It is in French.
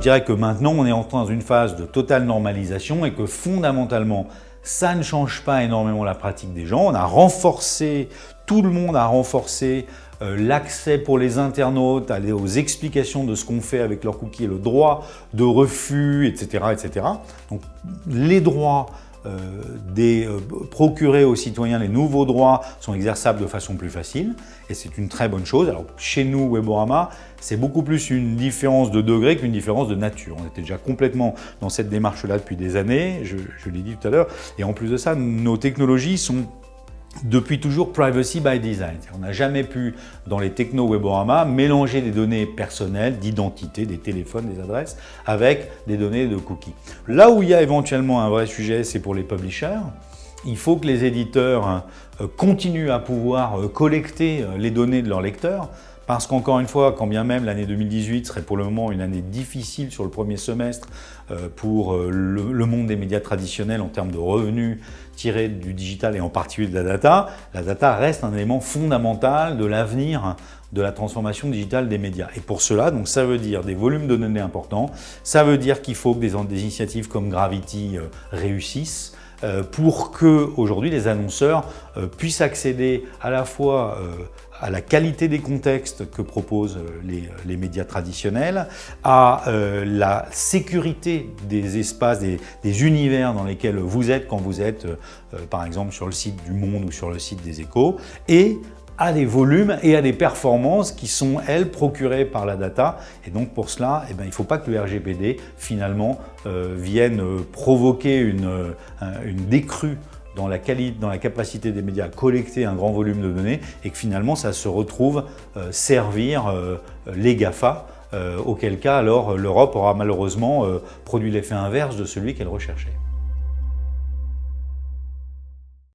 dirais que maintenant on est entré dans une phase de totale normalisation et que fondamentalement ça ne change pas énormément la pratique des gens. On a renforcé, tout le monde a renforcé l'accès pour les internautes aux explications de ce qu'on fait avec leurs cookies, le droit de refus, etc. etc. Donc les droits procurés aux citoyens, les nouveaux droits sont exerçables de façon plus facile et c'est une très bonne chose. Alors chez nous, Weborama, c'est beaucoup plus une différence de degré qu'une différence de nature. On était déjà complètement dans cette démarche-là depuis des années, je l'ai dit tout à l'heure, et en plus de ça, nos technologies sont depuis toujours privacy by design. On n'a jamais pu, dans les technos Weborama, mélanger des données personnelles, d'identité, des téléphones, des adresses, avec des données de cookies. Là où il y a éventuellement un vrai sujet, c'est pour les publishers. Il faut que les éditeurs continuent à pouvoir collecter les données de leurs lecteurs, parce qu'encore une fois, quand bien même l'année 2018 serait pour le moment une année difficile sur le premier semestre pour le monde des médias traditionnels en termes de revenus tirés du digital et en particulier de la data reste un élément fondamental de l'avenir de la transformation digitale des médias. Et pour cela, donc, ça veut dire des volumes de données importants, ça veut dire qu'il faut que des initiatives comme Gravity réussissent, pour que aujourd'hui les annonceurs puissent accéder à la fois à la qualité des contextes que proposent les médias traditionnels, à la sécurité des espaces, des univers dans lesquels vous êtes quand vous êtes par exemple sur le site du Monde ou sur le site des Échos, et à des volumes et à des performances qui sont, elles, procurées par la data. Et donc pour cela, il ne faut pas que le RGPD, finalement, vienne provoquer une décrue dans la capacité des médias à collecter un grand volume de données et que finalement ça se retrouve servir les GAFA, auquel cas alors l'Europe aura malheureusement produit l'effet inverse de celui qu'elle recherchait.